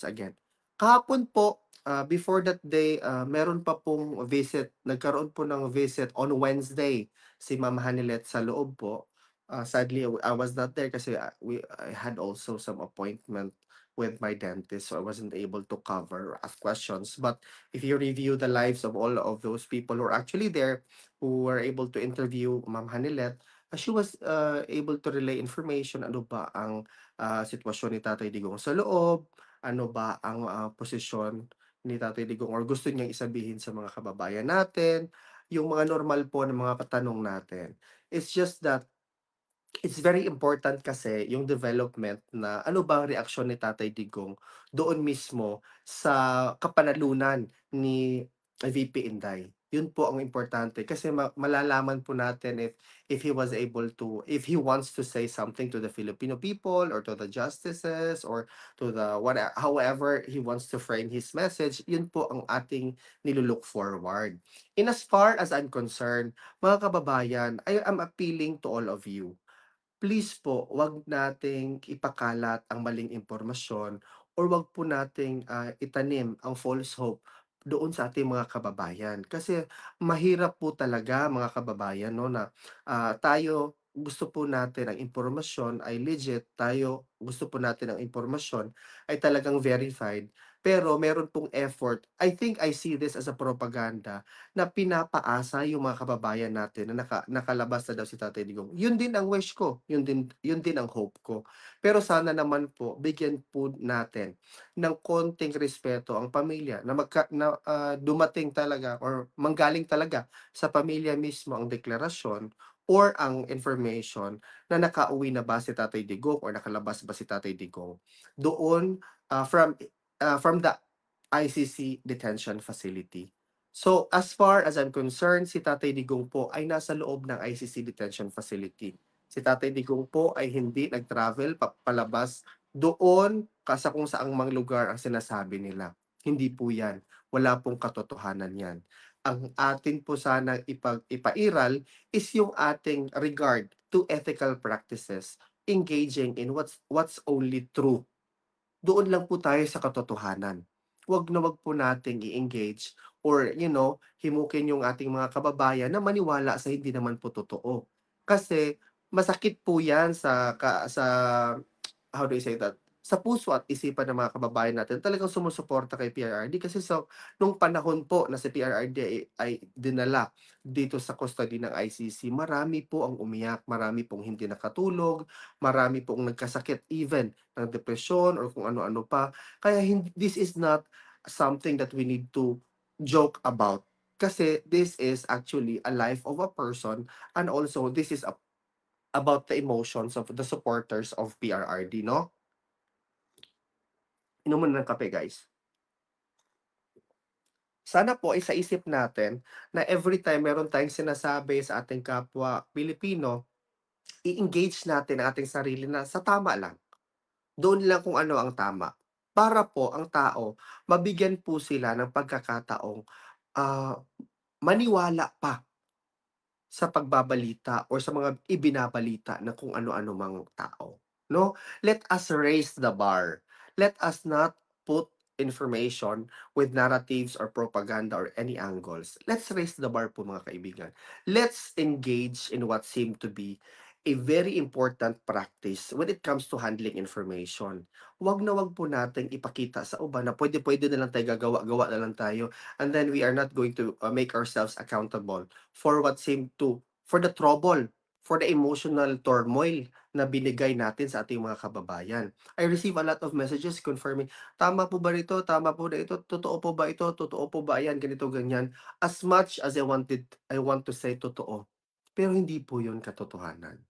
again. Kahapon po, before that day, meron pa pong visit, nagkaroon po ng visit on Wednesday si Ma'am Hanilet sa loob po. Sadly, I was not there kasi I had also some appointment with my dentist, so I wasn't able to cover or ask questions. But if you review the lives of all of those people who are actually there, who were able to interview Ma'am Hanilet, she was able to relay information, ano ba ang sitwasyon ni Tatay Digong sa loob, ano ba ang posisyon ni Tatay Digong or gusto niyang isabihin sa mga kababayan natin, yung mga normal po ng mga katanong natin. It's just that it's very important kasi yung development na ano ba ang reaksyon ni Tatay Digong doon mismo sa kapanalunan ni VP Inday. Yun po ang importante kasi malalaman po natin if he was able to, if he wants to say something to the Filipino people or to the justices or to the whatever, however he wants to frame his message, yun po ang ating nilulook forward. In as far as I'm concerned, mga kababayan, I am appealing to all of you. Please po, 'wag nating ipakalat ang maling impormasyon or 'wag po nating, itanim ang false hope doon sa ating mga kababayan. Kasi mahirap po talaga mga kababayan 'no na, tayo gusto po natin ang impormasyon ay legit, tayo gusto po natin ang impormasyon ay talagang verified, pero meron pong effort. I think I see this as a propaganda na pinapaasa yung mga kababayan natin na nakalabas na daw si Tatay Digong. Yun din ang wish ko, yun din ang hope ko. Pero sana naman po bigyan po natin ng konting respeto ang pamilya na dumating talaga or manggaling talaga sa pamilya mismo ang deklarasyon or ang information na nakauwi na ba si Tatay Digong or nakalabas ba si Tatay Digong doon, from the ICC detention facility. So, as far as I'm concerned, si Tatay Digong po ay nasa loob ng ICC detention facility. Si Tatay Digong po ay hindi nag-travel palabas doon sa kung saang mang lugar ang sinasabi nila. Hindi po 'yan. Wala pong katotohanan 'yan. Ang atin po sanang ipairal is yung ating regard to ethical practices, engaging in what's only true. Doon lang po tayo sa katotohanan. 'Wag na 'wag po nating i-engage or himukin yung ating mga kababayan na maniwala sa hindi naman po totoo. Kasi masakit po 'yan sa how do I say that? Sa puso at isipan ng mga kababayan natin talagang sumusuporta kay PRRD kasi nung panahon po na si PRRD ay dinala dito sa custody ng ICC, marami po ang umiyak, marami pong hindi nakatulog, marami pong nagkasakit even ng depresyon or kung ano-ano pa. Kaya this is not something that we need to joke about. Kasi this is actually a life of a person and also this is about the emotions of the supporters of PRRD, no? Inom muna ng kape, guys. Sana po ay sa isip natin na every time meron tayong sinasabi sa ating kapwa Pilipino, i-engage natin ang ating sarili na sa tama lang. Doon lang kung ano ang tama. Para po ang tao, mabigyan po sila ng pagkakataong, ah, maniwala pa sa pagbabalita or sa mga ibinabalita ng kung ano-ano mang tao, 'no? Let us raise the bar. Let us not put information with narratives or propaganda or any angles. Let's raise the bar po mga kaibigan. Let's engage in what seem to be a very important practice when it comes to handling information. 'Wag na 'wag po nating ipakita sa iba na puwede-puwede na lang tayo gagawa-gawa na lang tayo and then we are not going to, make ourselves accountable for the trouble, for the emotional turmoil na binigay natin sa ating mga kababayan. I receive a lot of messages confirming, "Tama po ba ito? Tama po na ito? Totoo po ba ito? Totoo po ba yan?" Ganito, ganyan. As much as I want to say totoo, pero hindi po yun katotohanan.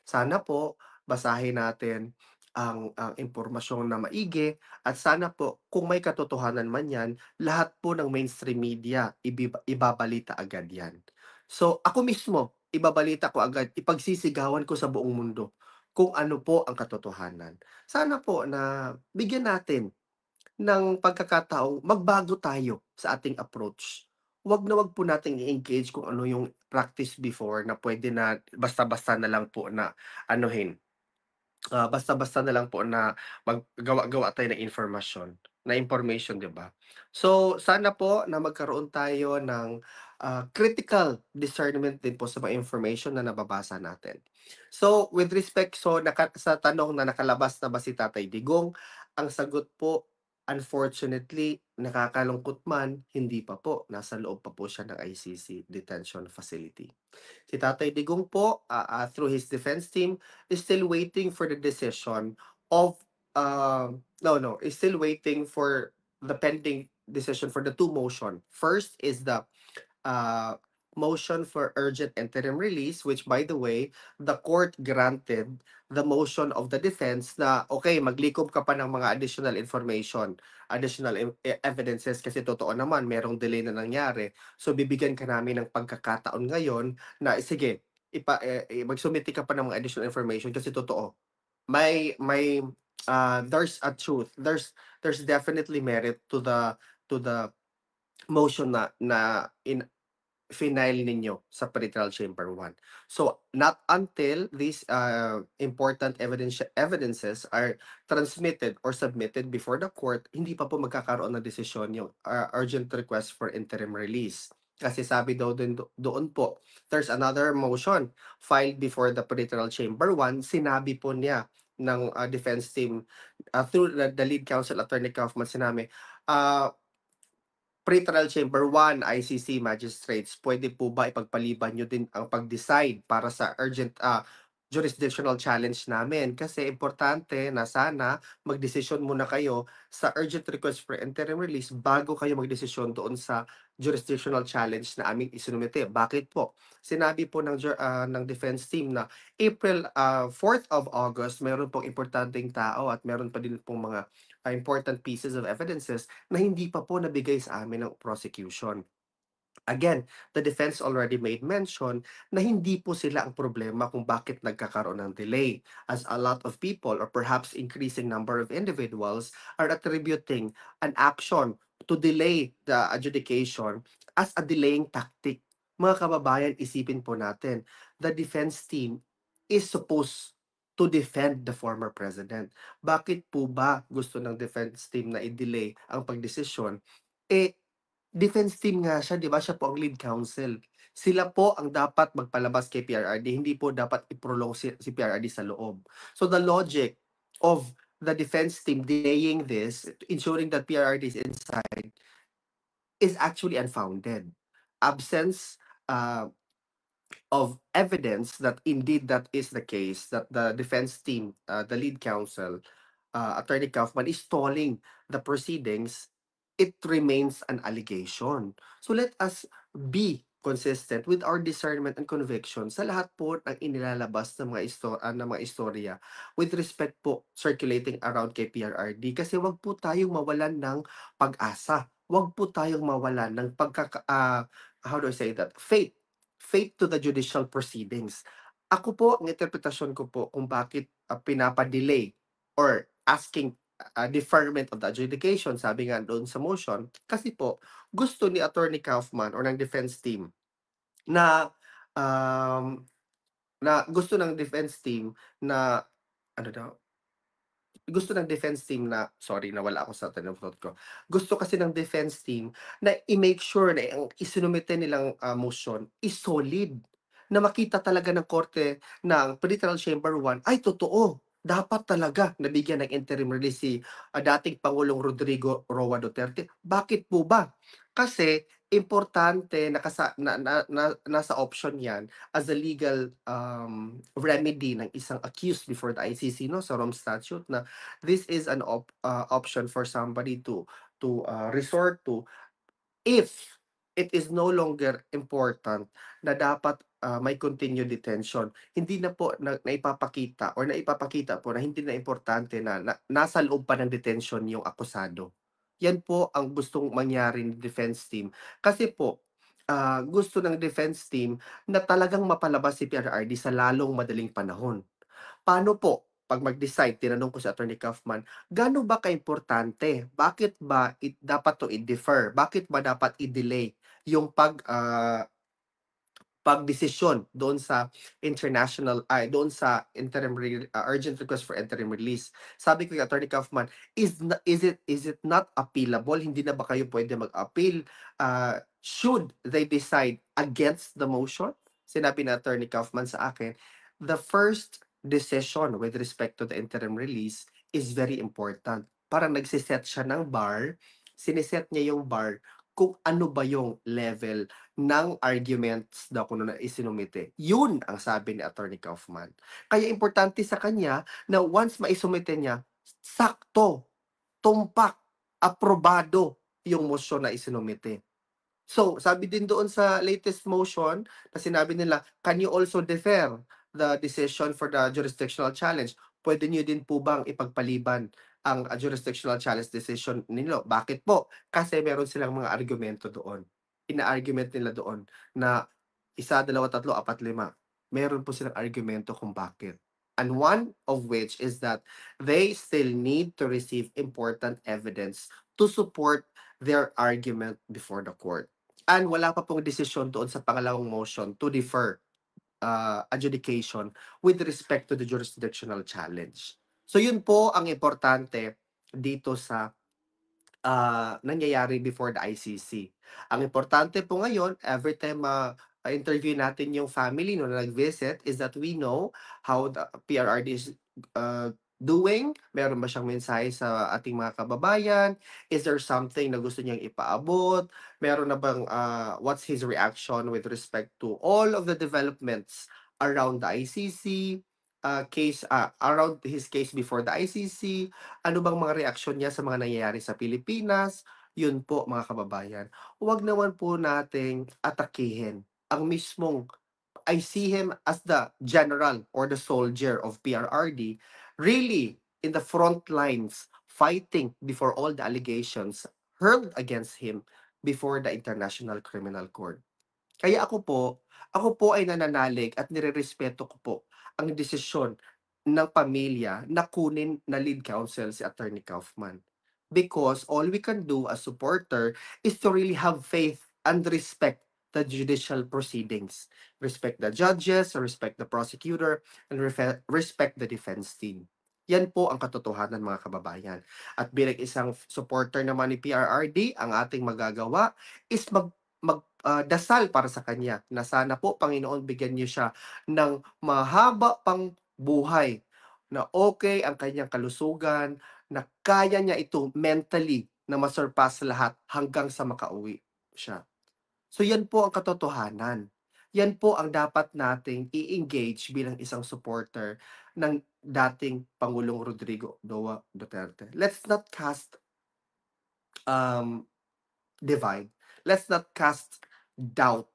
Sana po basahin natin ang impormasyon na maigi at sana po kung may katotohanan man 'yan, lahat po ng mainstream media ibabalita agad 'yan. So, ako mismo ibabalita ko agad, ipagsisigawan ko sa buong mundo kung ano po ang katotohanan. Sana po na bigyan natin ng pagkakataong magbago tayo sa ating approach. 'Wag po nating i-engage kung ano yung practice before na puwede na basta-basta na lang po na anuhin, basta-basta na lang po na maggawa-gawa tayo ng information, 'di ba? So, sana po na magkaroon tayo ng, critical discernment din po sa mga information na nababasa natin. So, with respect sa tanong na nakalabas na ba si Tatay Digong, ang sagot po, unfortunately, nakakalungkot man, hindi pa po. Nasa loob pa po siya ng ICC detention facility. Si Tatay Digong po, through his defense team, is still waiting for the decision of, is still waiting for the pending decision for the two motion. First is the uh, motion for urgent interim release, which by the way, the court granted the motion of the defense na, okay, maglikom ka pa ng mga additional information, additional evidences kasi totoo naman, merong delay na nangyari. So, bibigyan ka namin ng pagkakataon ngayon na, sige, magsumiti ka pa ng mga additional information kasi totoo. There's a truth. There's definitely merit to the motion na final ninyo sa Pretrial Chamber 1. So, not until these important evidences are transmitted or submitted before the court, hindi pa po magkakaroon ng desisyon yung urgent request for interim release. Kasi sabi daw doon po, there's another motion filed before the Pretrial Chamber 1. Sinabi po niya ng defense team through the lead counsel, Attorney Kaufman, sinabi, Pretrial Chamber 1, ICC magistrates, pwede po ba ipagpaliban nyo din ang pag-decide para sa urgent jurisdictional challenge namin? Kasi importante na sana magdesisyon muna kayo sa urgent request for interim release bago kayo magdesisyon doon sa jurisdictional challenge na aming isinumite. Bakit po? Sinabi po ng defense team na April 4th of August, mayroon pong importanteng tao at meron pa din pong mga important pieces of evidences na hindi pa po nabigay sa amin ng prosecution. Again, the defense already made mention na hindi po sila ang problema kung bakit nagkakaroon ng delay, as a lot of people or perhaps increasing number of individuals are attributing an action to delay the adjudication as a delaying tactic. Mga kababayan, isipin po natin, the defense team is supposed to defend the former president. Bakit po ba gusto ng defense team na i-delay ang pagdesisyon? Defense team nga siya, 'di ba? Siya po ang lead counsel. Sila po ang dapat magpalabas kay PRRD, hindi po dapat i-prolong si PRRD sa loob. So the logic of the defense team delaying this, ensuring that PRRD is inside, is actually unfounded. Absence uh, of evidence that indeed that is the case, that the defense team, the lead counsel, Attorney Kaufman, is stalling the proceedings, it remains an allegation. So let us be consistent with our discernment and conviction sa lahat po ng inilalabas ng mga istorya with respect po circulating around kay PRRD, kasi wag po tayong mawalan ng pag-asa. Wag po tayong mawalan ng how do I say that? Faith to the judicial proceedings. Ako po, ang interpretasyon ko po kung bakit pinapa-delay or asking deferment of the adjudication, sabi nga doon sa motion, kasi po, gusto ni Attorney Kaufman or ng defense team na, um, gusto ng defense team na, ano daw, gusto ng defense team na, sorry, nawala ako sa train of thought ko. Gusto kasi ng defense team na i-make sure na ang isinumite nilang motion is solid. Na makita talaga ng korte ng Pretrial Chamber 1, ay totoo, dapat talaga nabigyan ng interim release si dating Pangulong Rodrigo Roa Duterte. Bakit po ba? Kasi importante nasa option yan as a legal remedy ng isang accused before the ICC, no, sa Rome Statute, na this is an option for somebody to resort to if it is no longer important na dapat may continued detention. Hindi na po naipapakita or naipapakita po na hindi na importante na nasa loob pa ng detention yung akusado. Yan po ang gustong mangyari ng defense team. Kasi po, gusto ng defense team na talagang mapalabas si PRRD sa lalong madaling panahon. Paano po 'pag mag-decide, tinanong ko si Attorney Kaufman, gaano ba kaimportante? Bakit ba dapat 'to i-defer? Bakit ba dapat i-delay yung pagdesisyon doon sa doon sa urgent request for interim release. Sabi ko kay Attorney Kaufman, is it not appealable? Hindi na ba kayo pwede mag-appeal? Should they decide against the motion? Sinabi ni Attorney Kaufman sa akin, the first decision with respect to the interim release is very important. Parang nagsiset siya ng bar, siniset niya yung bar kung ano ba yung level ng arguments daw kung na isinumite. Yun ang sabi ni Attorney Kaufman. Kaya importante sa kanya na once maisumite niya, sakto, tumpak, aprobado yung motion na isinumite. So, sabi din doon sa latest motion na sinabi nila, can you also defer the decision for the jurisdictional challenge? Pwede niyo din po bang ipagpaliban ang jurisdictional challenge decision ninyo? Bakit po? Kasi meron silang mga argumento doon. Ina-argument nila doon na isa, dalawa, tatlo, apat, lima. Meron po silang argumento kung bakit. And one of which is that they still need to receive important evidence to support their argument before the court. And wala pa pong desisyon doon sa pangalawang motion to defer adjudication with respect to the jurisdictional challenge. So yun po ang importante dito sa nangyayari before the ICC. Ang importante po ngayon, every time interview natin yung family no, na nag-visit, is that we know how the PRRD is doing. Meron ba siyang mensahe sa ating mga kababayan? Is there something na gusto niyang ipaabot? Meron na bang, what's his reaction with respect to all of the developments around the ICC, around his case before the ICC, ano bang mga reaksyon niya sa mga nangyayari sa Pilipinas? Yun po mga kababayan. Huwag naman po nating atakihin ang mismong I see him as the general or the soldier of PRRD, really in the front lines, fighting before all the allegations hurled against him before the International Criminal Court. Kaya ako po ay nananalig at nirerespeto ko po ang desisyon ng pamilya na kunin na lead counsel si Attorney Kaufman. Because all we can do as supporter is to really have faith and respect the judicial proceedings. Respect the judges, respect the prosecutor, and respect the defense team. Yan po ang katotohanan mga kababayan. At bilang isang supporter naman ni PRRD, ang ating magagawa is dasal para sa kanya na sana po Panginoon bigyan niyo siya ng mahaba pang buhay, na okay ang kanyang kalusugan, na kaya niya ito mentally na ma-surpass lahat hanggang sa makauwi siya. So yan po ang katotohanan. Yan po ang dapat nating i-engage bilang isang supporter ng dating Pangulong Rodrigo Roa Duterte. Let's not cast um, divide. Let's not cast doubt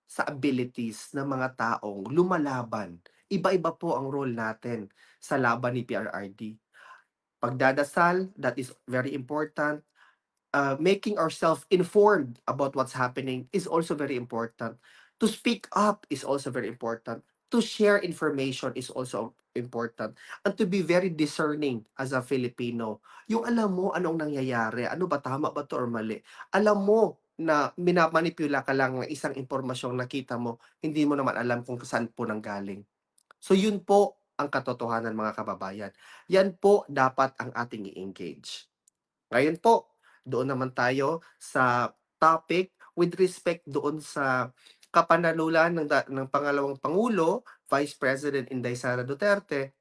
sa abilities ng mga taong lumalaban. Iba-iba po ang role natin sa laban ni PRRD. Pagdadasal, that is very important. Making ourselves informed about what's happening is also very important. To speak up is also very important. To share information is also important. And to be very discerning as a Filipino. Yung alam mo anong nangyayari, ano ba, tama ba to or mali. Alam mo na minamanipula ka lang ng isang impormasyong nakita mo, hindi mo naman alam kung saan po nanggaling. So yun po ang katotohanan mga kababayan. Yan po dapat ang ating i-engage. Ngayon po, doon naman tayo sa topic with respect doon sa kapanalulan ng pangalawang Pangulo, Vice President Inday Sara Duterte,